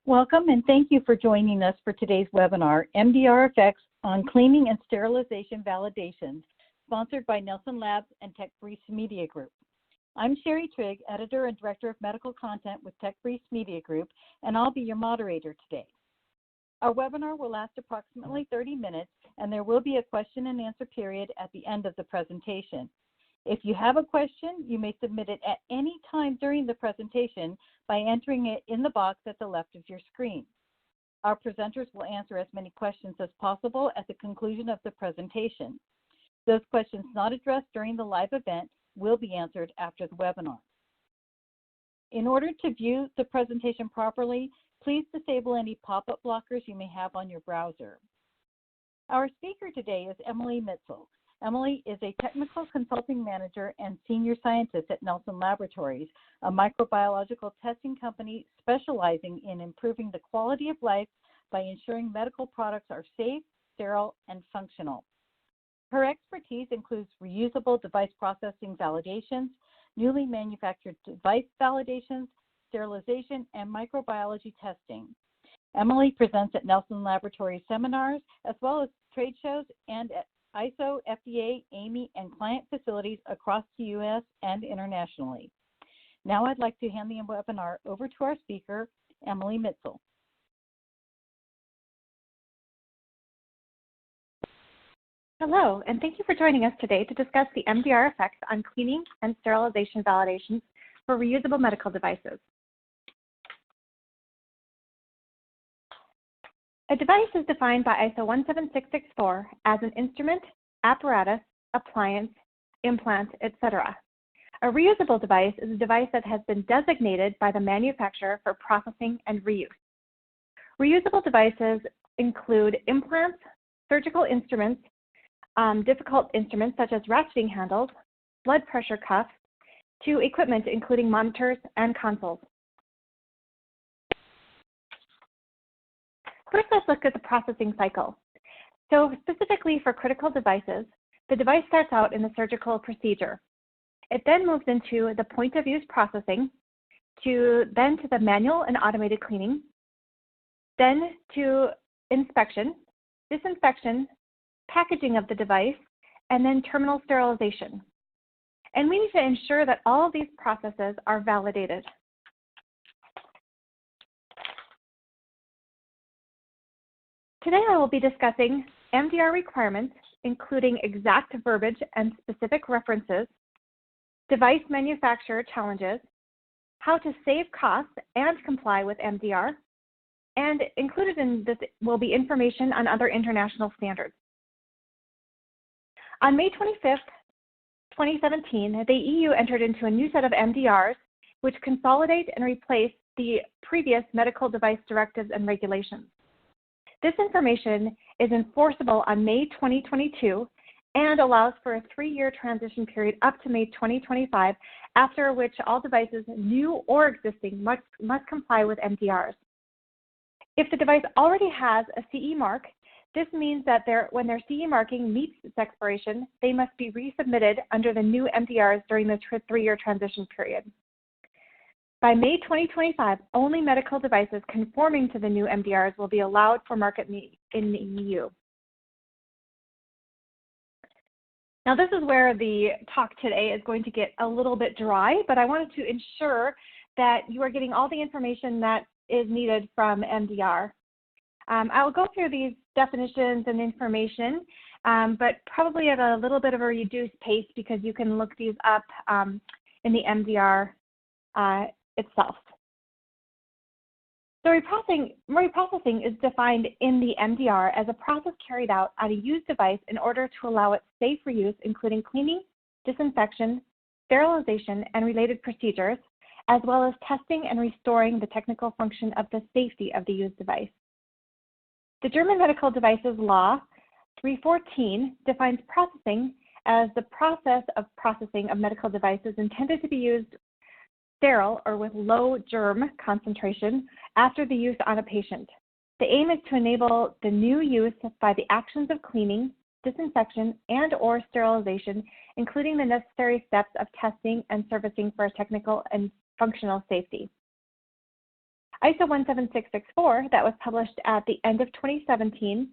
Welcome and thank you for joining us for today's webinar, MDR Effects on Cleaning and Sterilization Validations, sponsored by Nelson Labs and TechBriefs Media Group. I'm Sherry Trigg, Editor and Director of Medical Content with TechBriefs Media Group, and I'll be your moderator today. Our webinar will last approximately 30 minutes, and there will be a question and answer period at the end of the presentation. If you have a question, you may submit it at any time during the presentation by entering it in the box at the left of your screen. Our presenters will answer as many questions as possible at the conclusion of the presentation. Those questions not addressed during the live event will be answered after the webinar. In order to view the presentation properly, please disable any pop-up blockers you may have on your browser. Our speaker today is Emily Mitzel. Emily is a technical consulting manager and senior scientist at Nelson Laboratories, a microbiological testing company specializing in improving the quality of life by ensuring medical products are safe, sterile, and functional. Her expertise includes reusable device processing validations, newly manufactured device validations, sterilization, and microbiology testing. Emily presents at Nelson Laboratories seminars, as well as trade shows and at ISO, FDA, AAMI, and client facilities across the U.S. and internationally. Now I'd like to hand the webinar over to our speaker, Emily Mitzel. Hello, and thank you for joining us today to discuss the MDR effects on cleaning and sterilization validations for reusable medical devices. A device is defined by ISO 17664 as an instrument, apparatus, appliance, implant, etc. A reusable device is a device that has been designated by the manufacturer for processing and reuse. Reusable devices include implants, surgical instruments, difficult instruments such as ratcheting handles, blood pressure cuffs, to equipment including monitors and consoles. First, let's look at the processing cycle. So specifically for critical devices, the device starts out in the surgical procedure. It then moves into the point of use processing, then to the manual and automated cleaning, then to inspection, disinfection, packaging of the device, and then terminal sterilization. And we need to ensure that all of these processes are validated. Today I will be discussing MDR requirements, including exact verbiage and specific references, device manufacturer challenges, how to save costs and comply with MDR, and included in this will be information on other international standards. On May 25th, 2017, the EU entered into a new set of MDRs which consolidate and replace the previous medical device directives and regulations. This information is enforceable on May 2022 and allows for a 3-year transition period up to May 2025, after which all devices, new or existing, must comply with MDRs. If the device already has a CE mark, this means that when their CE marking meets its expiration, they must be resubmitted under the new MDRs during the 3-year transition period. By May 2025, only medical devices conforming to the new MDRs will be allowed for market in the EU. Now this is where the talk today is going to get a little bit dry, but I wanted to ensure that you are getting all the information that is needed from MDR. I will go through these definitions and information, but probably at a little bit of a reduced pace because you can look these up in the MDR itself. So reprocessing is defined in the MDR as a process carried out on a used device in order to allow it safe reuse, including cleaning, disinfection, sterilization, and related procedures, as well as testing and restoring the technical function of the safety of the used device. The German Medical Devices Law 314 defines processing as the process of processing of medical devices intended to be used sterile or with low germ concentration after the use on a patient. The aim is to enable the new use by the actions of cleaning, disinfection, and/or sterilization, including the necessary steps of testing and servicing for technical and functional safety. ISO 17664 that was published at the end of 2017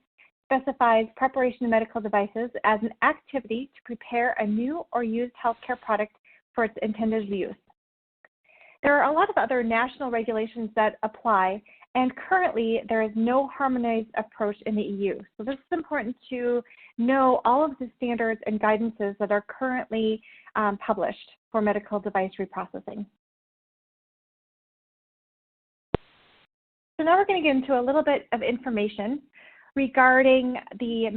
specifies preparation of medical devices as an activity to prepare a new or used healthcare product for its intended use. There are a lot of other national regulations that apply, and currently there is no harmonized approach in the EU. So this is important to know all of the standards and guidances that are currently published for medical device reprocessing. So now we're going to get into a little bit of information regarding the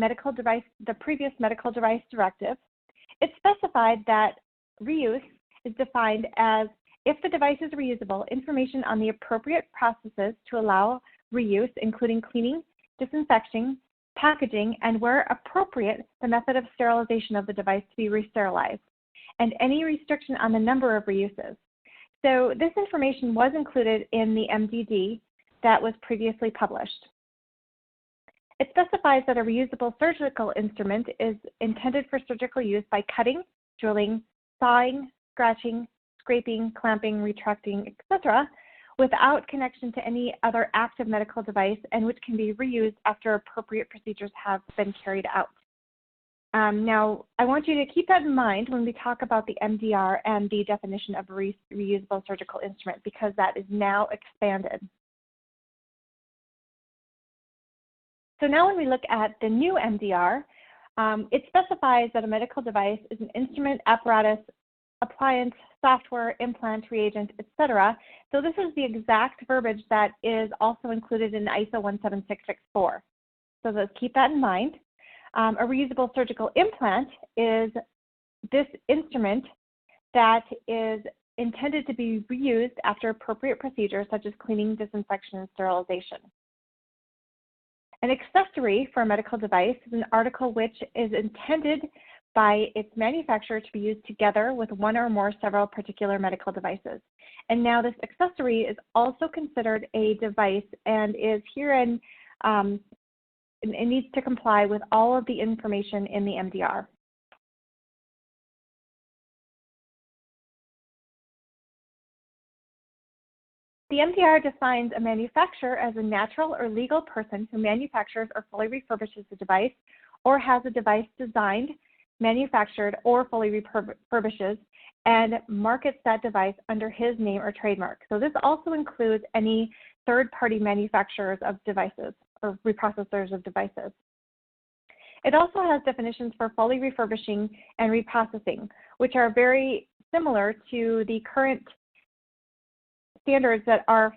previous medical device directive. It specified that reuse is defined as if the device is reusable, information on the appropriate processes to allow reuse, including cleaning, disinfecting, packaging, and where appropriate, the method of sterilization of the device to be re-sterilized, and any restriction on the number of reuses. So this information was included in the MDD that was previously published. It specifies that a reusable surgical instrument is intended for surgical use by cutting, drilling, sawing, scratching, scraping, clamping, retracting, etc., without connection to any other active medical device, and which can be reused after appropriate procedures have been carried out. Now, I want you to keep that in mind when we talk about the MDR and the definition of a reusable surgical instrument, because that is now expanded. So now when we look at the new MDR, it specifies that a medical device is an instrument, apparatus, appliance, software, implant, reagent, etc. So this is the exact verbiage that is also included in ISO 17664. So let's keep that in mind. A reusable surgical implant is this instrument that is intended to be reused after appropriate procedures such as cleaning, disinfection, and sterilization. An accessory for a medical device is an article which is intended by its manufacturer to be used together with one or more several particular medical devices. And now this accessory is also considered a device and is herein, it needs to comply with all of the information in the MDR. The MDR defines a manufacturer as a natural or legal person who manufactures or fully refurbishes a device or has a device designed, manufactured, or fully refurbishes and markets that device under his name or trademark. So this also includes any third-party manufacturers of devices or reprocessors of devices. It also has definitions for fully refurbishing and reprocessing, which are very similar to the current standards that are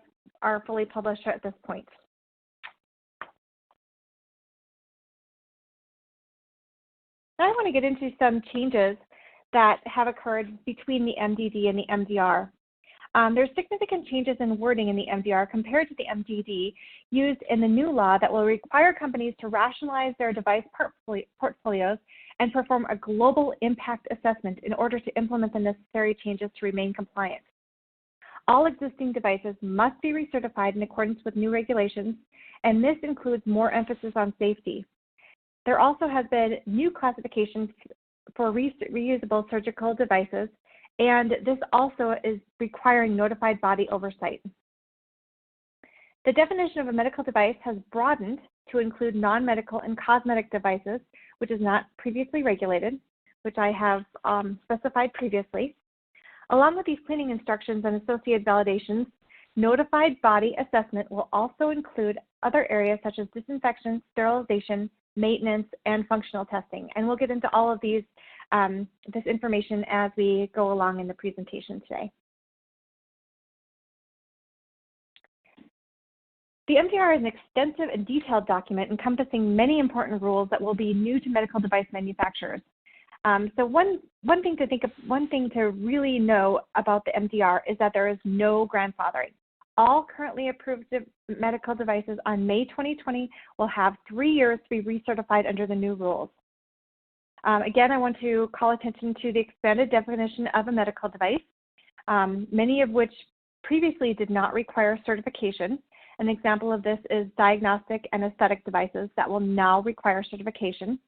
fully published at this point. Now I want to get into some changes that have occurred between the MDD and the MDR. There's significant changes in wording in the MDR compared to the MDD used in the new law that will require companies to rationalize their device portfolios and perform a global impact assessment in order to implement the necessary changes to remain compliant. All existing devices must be recertified in accordance with new regulations, and this includes more emphasis on safety. There also has been new classifications for reusable surgical devices, and this also is requiring notified body oversight. The definition of a medical device has broadened to include non-medical and cosmetic devices, which is not previously regulated, which I have specified previously. Along with these cleaning instructions and associated validations, notified body assessment will also include other areas such as disinfection, sterilization, maintenance, and functional testing. And we'll get into all of these, this information as we go along in the presentation today. The MDR is an extensive and detailed document encompassing many important rules that will be new to medical device manufacturers. So one thing to really know about the MDR is that there is no grandfathering. All currently approved medical devices on May 2020 will have 3 years to be recertified under the new rules. Again, I want to call attention to the expanded definition of a medical device, many of which previously did not require certification. An example of this is diagnostic and aesthetic devices that will now require certification.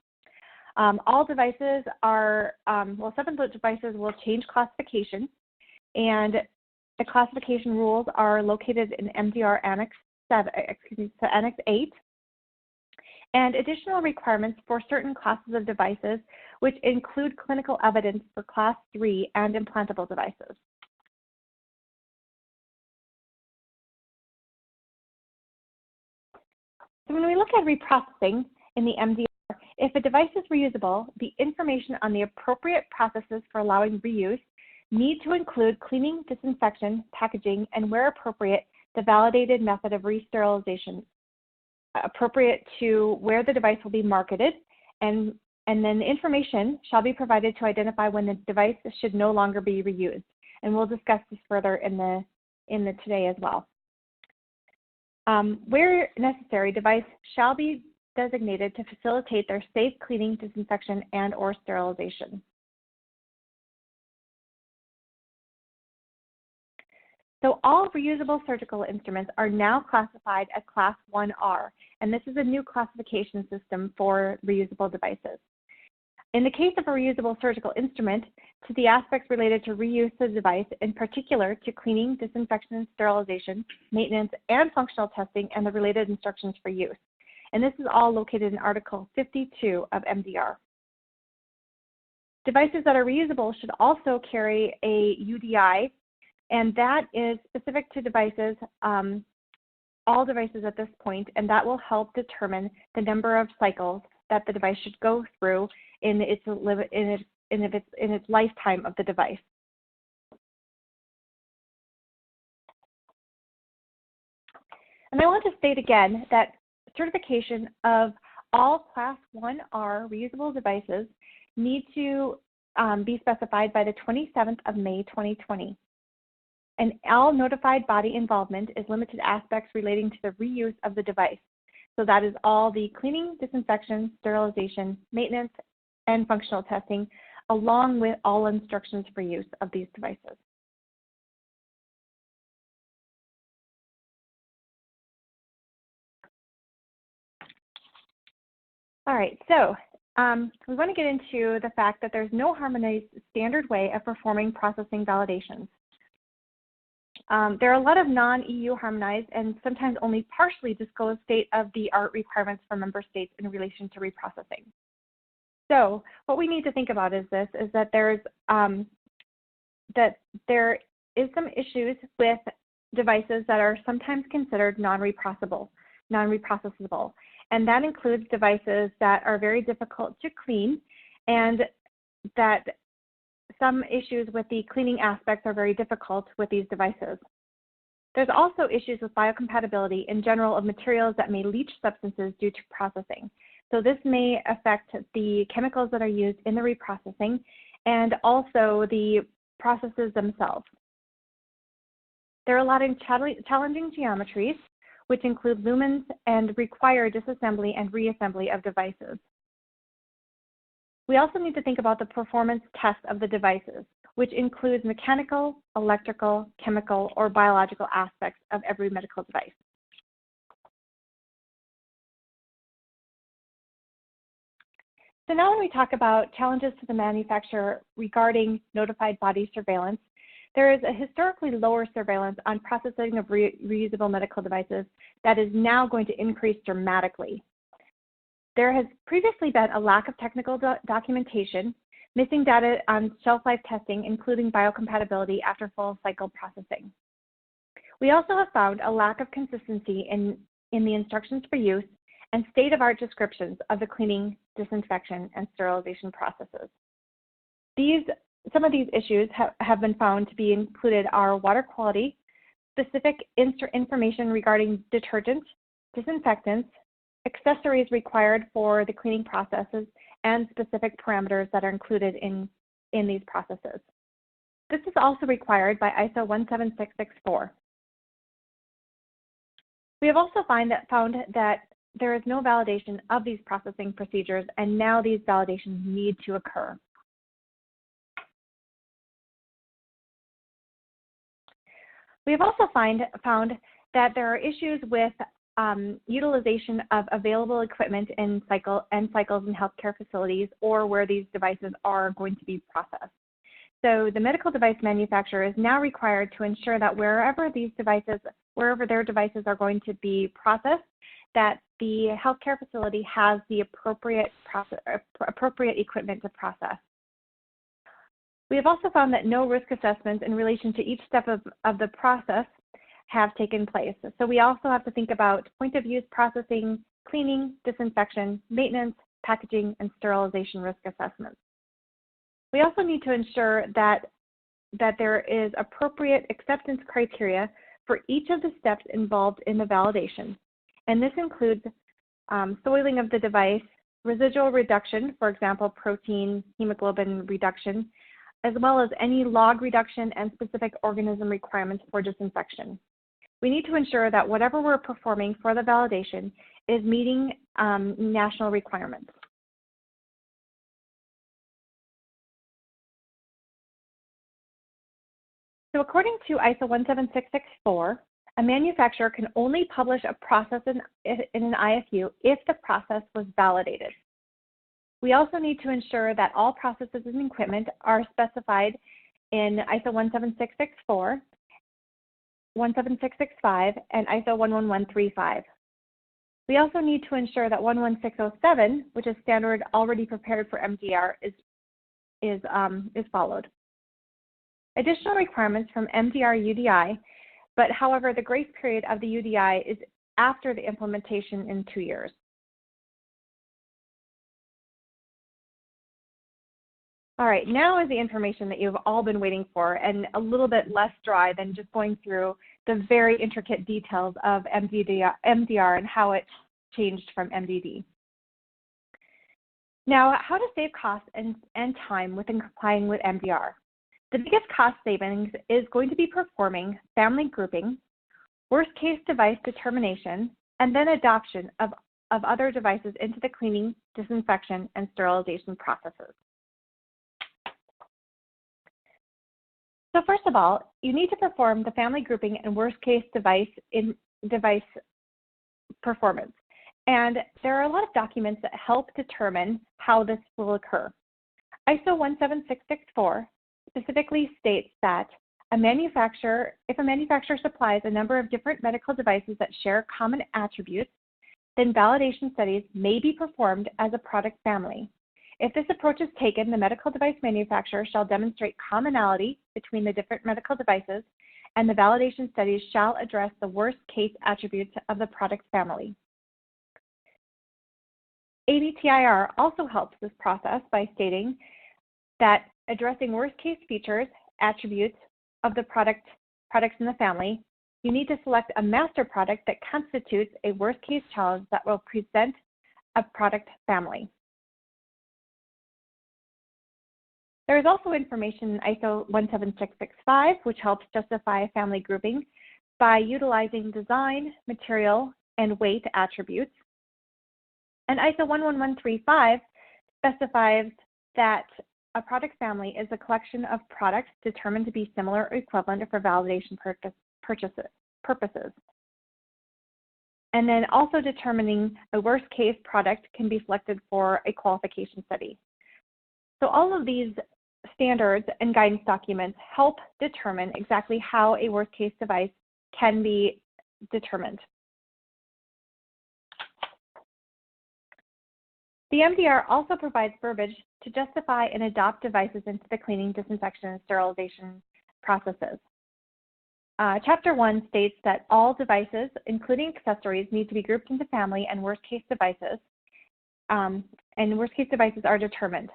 All devices are, well, 7 devices will change classification, and The classification rules are located in MDR Annex 8, and additional requirements for certain classes of devices, which include clinical evidence for Class 3 and implantable devices. So when we look at reprocessing in the MDR, if a device is reusable, the information on the appropriate processes for allowing reuse need to include cleaning, disinfection, packaging, and where appropriate, the validated method of re-sterilization, appropriate to where the device will be marketed, and then the information shall be provided to identify when the device should no longer be reused. And we'll discuss this further in the today as well. Where necessary, device shall be designated to facilitate their safe cleaning, disinfection, and/or sterilization. So all reusable surgical instruments are now classified as Class 1R, and this is a new classification system for reusable devices. In the case of a reusable surgical instrument, to the aspects related to reuse of the device, in particular to cleaning, disinfection, sterilization, maintenance, and functional testing, and the related instructions for use. And this is all located in Article 52 of MDR. Devices that are reusable should also carry a UDI, and that is specific to devices, all devices at this point, and that will help determine the number of cycles that the device should go through in its lifetime of the device. And I want to state again that certification of all Class 1R reusable devices need to be specified by the 27th of May 2020. And all notified body involvement is limited aspects relating to the reuse of the device. So that is all the cleaning, disinfection, sterilization, maintenance, and functional testing, along with all instructions for use of these devices. All right, so we want to get into the fact that there's no harmonized standard way of performing processing validations. There are a lot of non-EU harmonized and sometimes only partially disclosed state-of-the-art requirements for member states in relation to reprocessing. So what we need to think about is that there is some issues with devices that are sometimes considered non-reprocessable, and that includes devices that are very difficult to clean, and that some issues with the cleaning aspects are very difficult with these devices. There's also issues with biocompatibility in general of materials that may leach substances due to processing. So this may affect the chemicals that are used in the reprocessing and also the processes themselves. There are a lot of challenging geometries, which include lumens and require disassembly and reassembly of devices. We also need to think about the performance test of the devices, which includes mechanical, electrical, chemical, or biological aspects of every medical device. So now when we talk about challenges to the manufacturer regarding notified body surveillance, there is a historically lower surveillance on processing of reusable medical devices that is now going to increase dramatically. There has previously been a lack of technical documentation, missing data on shelf life testing, including biocompatibility after full cycle processing. We also have found a lack of consistency in the instructions for use and state-of-art descriptions of the cleaning, disinfection, and sterilization processes. Some of these issues have been found to be included are water quality, specific information regarding detergents, disinfectants, accessories required for the cleaning processes, and specific parameters that are included in these processes. This is also required by ISO 17664. We have also found that there is no validation of these processing procedures, and now these validations need to occur. We have also found that there are issues with utilization of available equipment and cycles in healthcare facilities or where these devices are going to be processed. So the medical device manufacturer is now required to ensure that wherever their devices are going to be processed, that the healthcare facility has the appropriate equipment to process. We have also found that no risk assessments in relation to each step of the process have taken place. So we also have to think about point of use processing, cleaning, disinfection, maintenance, packaging, and sterilization risk assessments. We also need to ensure that there is appropriate acceptance criteria for each of the steps involved in the validation. And this includes soiling of the device, residual reduction, for example, protein, hemoglobin reduction, as well as any log reduction and specific organism requirements for disinfection. We need to ensure that whatever we're performing for the validation is meeting national requirements. So according to ISO 17664, a manufacturer can only publish a process in an IFU if the process was validated. We also need to ensure that all processes and equipment are specified in ISO 17664, 17665, and ISO 11135. We also need to ensure that 11607, which is standard already prepared for MDR, is followed. Additional requirements from MDR UDI, but however, the grace period of the UDI is after the implementation in 2 years. All right, now is the information that you've all been waiting for, and a little bit less dry than just going through the very intricate details of MDR and how it changed from MDD. Now, how to save costs and time within complying with MDR. The biggest cost savings is going to be performing family grouping, worst case device determination, and then adoption of other devices into the cleaning, disinfection, and sterilization processes. So first of all, you need to perform the family grouping and worst case device performance. And there are a lot of documents that help determine how this will occur. ISO 17664 specifically states that if a manufacturer supplies a number of different medical devices that share common attributes, then validation studies may be performed as a product family. If this approach is taken, the medical device manufacturer shall demonstrate commonality between the different medical devices, and the validation studies shall address the worst case attributes of the product family. ABTIR also helps this process by stating that addressing worst case features, attributes of the products in the family, you need to select a master product that constitutes a worst case challenge that will present a product family. There is also information in ISO 17665, which helps justify family grouping by utilizing design, material, and weight attributes. And ISO 11135 specifies that a product family is a collection of products determined to be similar or equivalent for validation purposes. And then also determining a worst case product can be selected for a qualification study. So all of these standards and guidance documents help determine exactly how a worst case device can be determined. The MDR also provides verbiage to justify and adopt devices into the cleaning, disinfection, and sterilization processes. Chapter 1 states that all devices, including accessories, need to be grouped into family and worst case devices, and worst case devices are determined.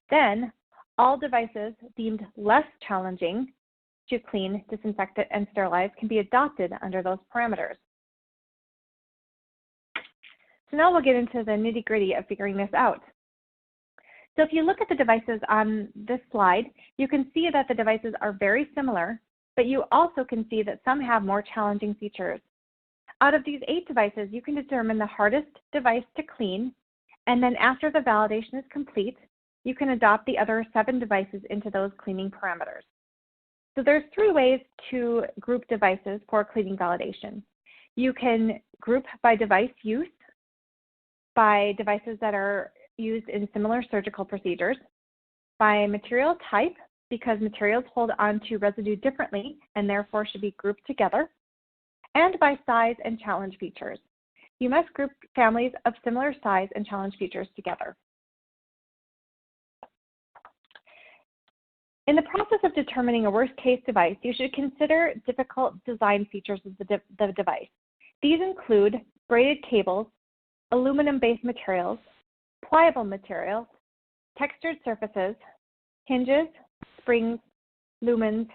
Then, all devices deemed less challenging to clean, disinfect, and sterilize can be adopted under those parameters. So now we'll get into the nitty-gritty of figuring this out. So if you look at the devices on this slide, you can see that the devices are very similar, but you also can see that some have more challenging features. Out of these 8 devices, you can determine the hardest device to clean, and then after the validation is complete, you can adopt the other 7 devices into those cleaning parameters. So there's 3 ways to group devices for cleaning validation. You can group by device use, by devices that are used in similar surgical procedures, by material type, because materials hold onto residue differently and therefore should be grouped together, and by size and challenge features. You must group families of similar size and challenge features together. In the process of determining a worst-case device, you should consider difficult design features of the device. These include braided cables, aluminum-based materials, pliable materials, textured surfaces, hinges, springs, lumens,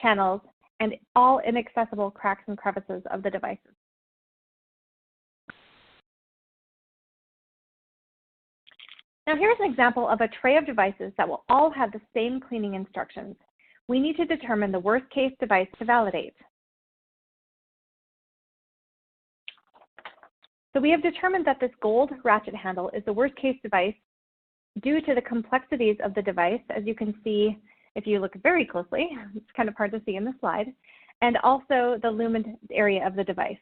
channels, and all inaccessible cracks and crevices of the devices. Now here's an example of a tray of devices that will all have the same cleaning instructions. We need to determine the worst case device to validate. So we have determined that this gold ratchet handle is the worst case device due to the complexities of the device, as you can see if you look very closely. It's kind of hard to see in the slide, and also the lumen area of the device.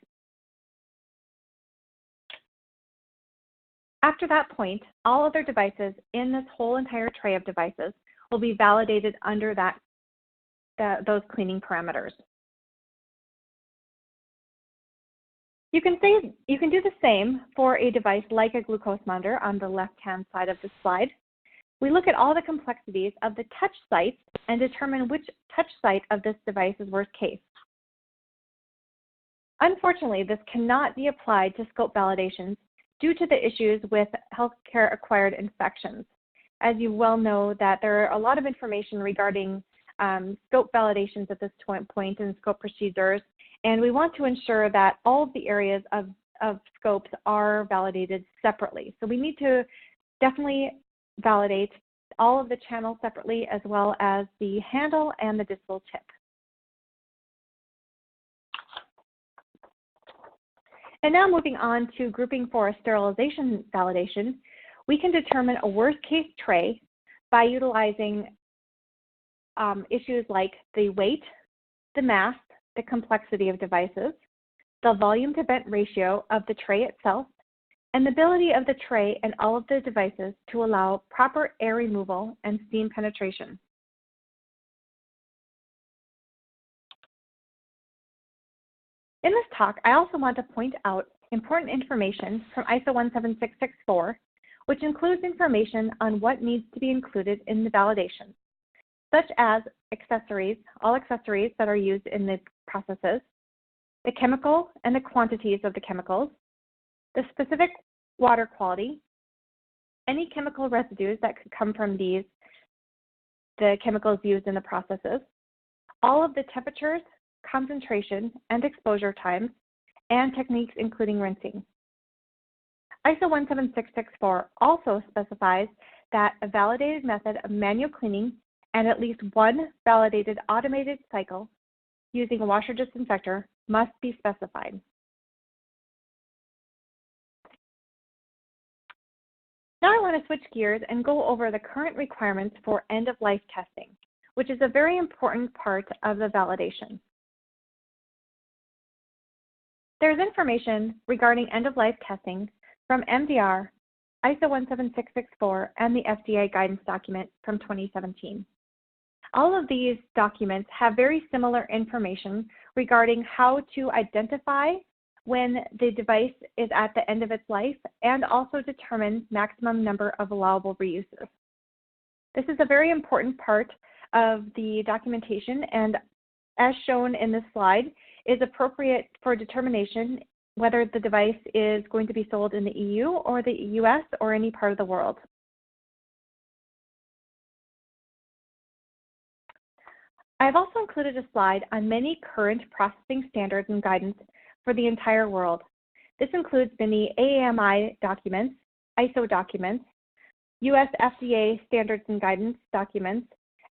After that point, all other devices in this whole entire tray of devices will be validated under those cleaning parameters. You can do the same for a device like a glucose monitor on the left-hand side of the slide. We look at all the complexities of the touch sites and determine which touch site of this device is worst case. Unfortunately, this cannot be applied to scope validations due to the issues with healthcare-acquired infections. As you well know, that there are a lot of information regarding scope validations at this point and scope procedures, and we want to ensure that all of the areas of scopes are validated separately. So we need to definitely validate all of the channels separately, as well as the handle and the distal tip. And now moving on to grouping for a sterilization validation, we can determine a worst case tray by utilizing issues like the weight, the mass, the complexity of devices, the volume to vent ratio of the tray itself, and the ability of the tray and all of the devices to allow proper air removal and steam penetration. In this talk, I also want to point out important information from ISO 17664, which includes information on what needs to be included in the validation, such as accessories, all accessories that are used in the processes, the chemical and the quantities of the chemicals, the specific water quality, any chemical residues that could come from the chemicals used in the processes, all of the temperatures, concentration, and exposure times, and techniques including rinsing. ISO 17664 also specifies that a validated method of manual cleaning and at least one validated automated cycle using a washer disinfector must be specified. Now I want to switch gears and go over the current requirements for end-of-life testing, which is a very important part of the validation. There's information regarding end-of-life testing from MDR, ISO 17664, and the FDA guidance document from 2017. All of these documents have very similar information regarding how to identify when the device is at the end of its life and also determine maximum number of allowable reuses. This is a very important part of the documentation, and as shown in this slide, is appropriate for determination whether the device is going to be sold in the EU or the US or any part of the world. I've also included a slide on many current processing standards and guidance for the entire world. This includes many AAMI documents, ISO documents, US FDA standards and guidance documents,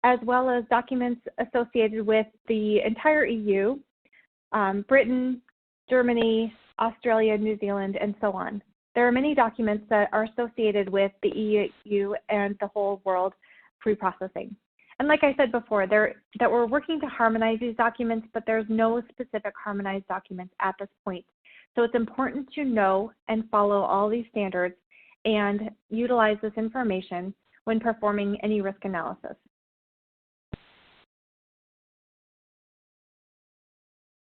as well as documents associated with the entire EU, Britain, Germany, Australia, New Zealand, and so on. There are many documents that are associated with the EU and the whole world pre-processing. And like I said before, that we're working to harmonize these documents, but there's no specific harmonized documents at this point. So it's important to know and follow all these standards and utilize this information when performing any risk analysis.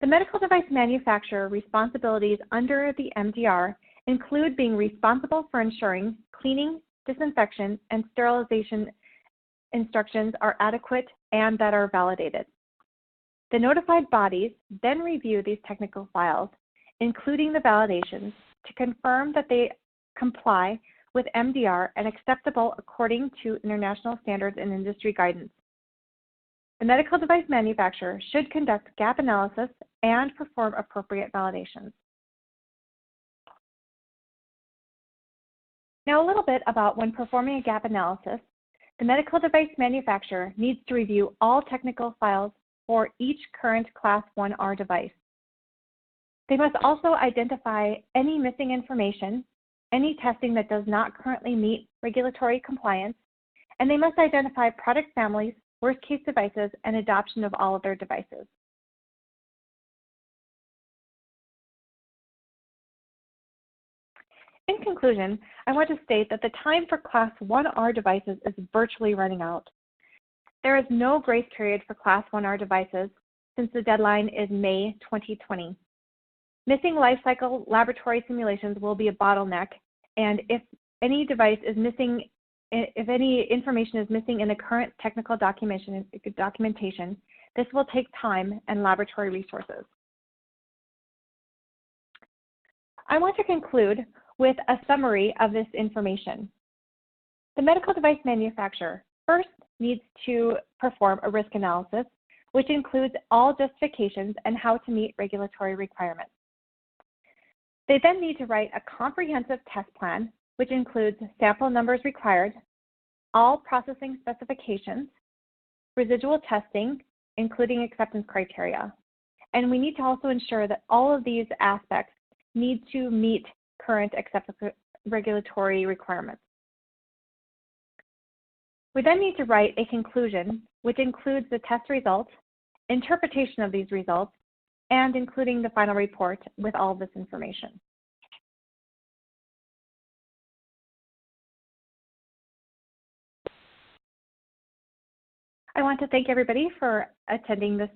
The medical device manufacturer responsibilities under the MDR include being responsible for ensuring cleaning, disinfection, and sterilization instructions are adequate and that are validated. The notified bodies then review these technical files, including the validations, to confirm that they comply with MDR and acceptable according to international standards and industry guidance. The medical device manufacturer should conduct gap analysis and perform appropriate validations. Now, a little bit about when performing a gap analysis. The medical device manufacturer needs to review all technical files for each current Class 1R device. They must also identify any missing information, any testing that does not currently meet regulatory compliance, and they must identify product families, worst-case devices, and adoption of all of their devices. In conclusion, I want to state that the time for Class 1R devices is virtually running out. There is no grace period for Class 1R devices since the deadline is May 2020. Missing lifecycle laboratory simulations will be a bottleneck, and if any device is missing, if any information is missing in the current technical documentation, this will take time and laboratory resources. I want to conclude with a summary of this information. The medical device manufacturer first needs to perform a risk analysis, which includes all justifications and how to meet regulatory requirements. They then need to write a comprehensive test plan, which includes sample numbers required, all processing specifications, residual testing, including acceptance criteria. And we need to also ensure that all of these aspects need to meet current acceptable regulatory requirements. We then need to write a conclusion, which includes the test results, interpretation of these results, and including the final report with all of this information. I want to thank everybody for attending this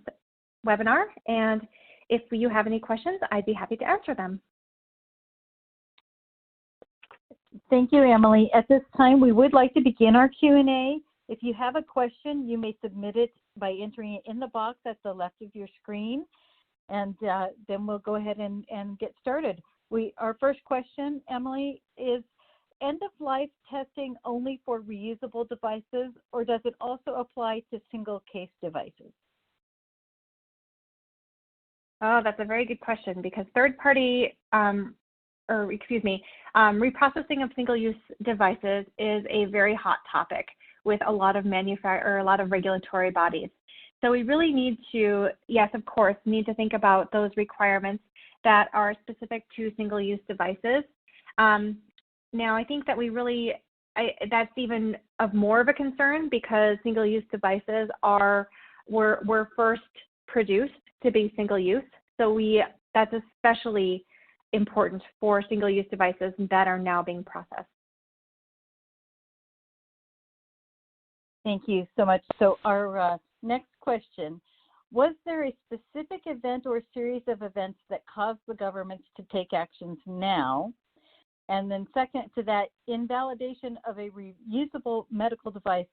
webinar, and if you have any questions, I'd be happy to answer them. Thank you, Emily. At this time, we would like to begin our Q&A. If you have a question, you may submit it by entering it in the box at the left of your screen, and then we'll go ahead and get started. Our first question, Emily, is end-of-life testing only for reusable devices, or does it also apply to single-case devices? Oh, that's a very good question, because third-party reprocessing of single-use devices is a very hot topic with a lot of regulatory bodies. So we really need to, yes, of course, need to think about those requirements that are specific to single-use devices. Now, I think that that's even of more of a concern because single-use devices were first produced to be single-use. So that's especially important for single-use devices that are now being processed. Thank you so much. So our next question, was there a specific event or series of events that caused the governments to take actions now? And then second to that, in validation of a reusable medical device,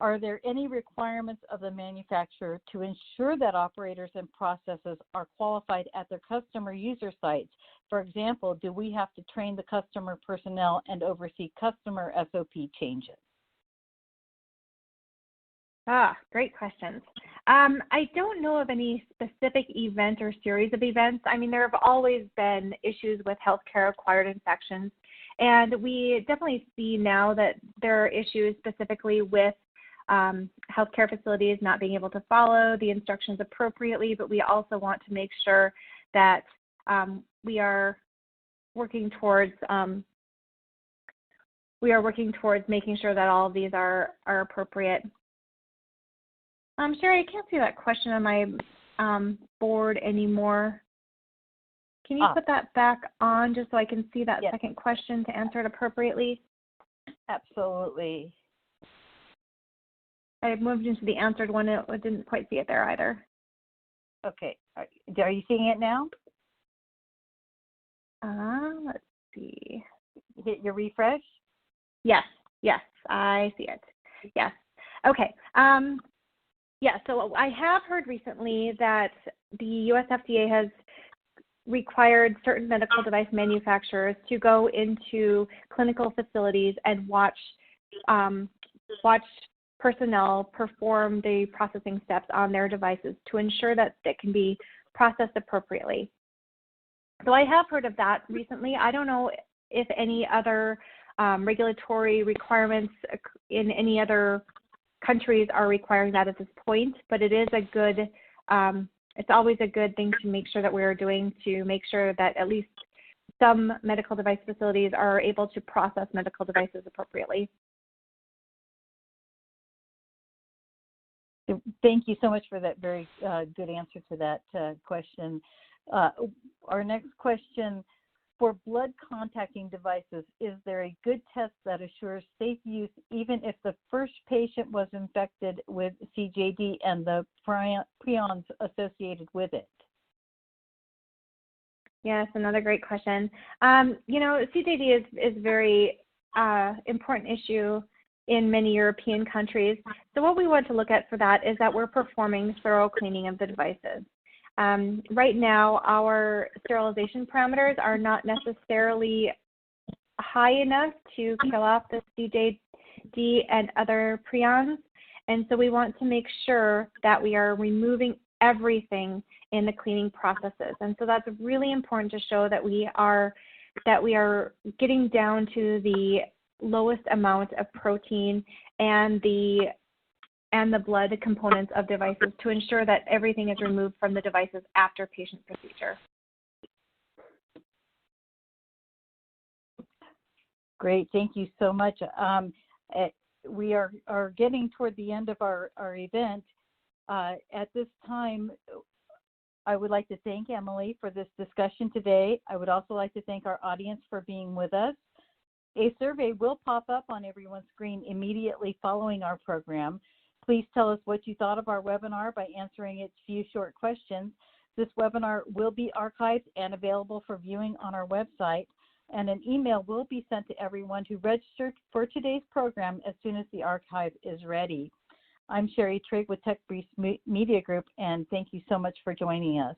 are there any requirements of the manufacturer to ensure that operators and processes are qualified at their customer user sites? For example, do we have to train the customer personnel and oversee customer SOP changes? Great questions. I don't know of any specific event or series of events. I mean, there have always been issues with healthcare-acquired infections, and we definitely see now that there are issues specifically with healthcare facilities not being able to follow the instructions appropriately, but we also want to make sure that we are working towards making sure that all of these are appropriate. Sherry, I can't see that question on my board anymore. Can you put that back on just so I can see that second question to answer it appropriately? Absolutely. I moved into the answered one. I didn't quite see it there either. Okay. Are you seeing it now? Let's see. Hit your refresh. Yes, I see it. Yes. Okay. Yeah, so I have heard recently that the US FDA has required certain medical device manufacturers to go into clinical facilities and watch personnel perform the processing steps on their devices to ensure that it can be processed appropriately. So I have heard of that recently. I don't know if any other regulatory requirements in any other countries are requiring that at this point, but it is a good, it's always a good thing to make sure that we're doing to make sure that at least some medical device facilities are able to process medical devices appropriately. Thank you so much for that very good answer to that question. Our next question, for blood contacting devices, is there a good test that assures safe use even if the first patient was infected with CJD and the prions associated with it? Yes, another great question. You know, CJD is very important issue in many European countries. So what we want to look at for that is that we're performing thorough cleaning of the devices. Right now, our sterilization parameters are not necessarily high enough to kill off the CJD and other prions. And so we want to make sure that we are removing everything in the cleaning processes. And so that's really important to show that we are getting down to the lowest amount of protein and the blood components of devices to ensure that everything is removed from the devices after patient procedure. Great, thank you so much. We are getting toward the end of our event. At this time, I would like to thank Emily for this discussion today. I would also like to thank our audience for being with us. A survey will pop up on everyone's screen immediately following our program. Please tell us what you thought of our webinar by answering its few short questions. This webinar will be archived and available for viewing on our website, and an email will be sent to everyone who registered for today's program as soon as the archive is ready. I'm Sherry Trigg with Tech Brief Media Group, and thank you so much for joining us.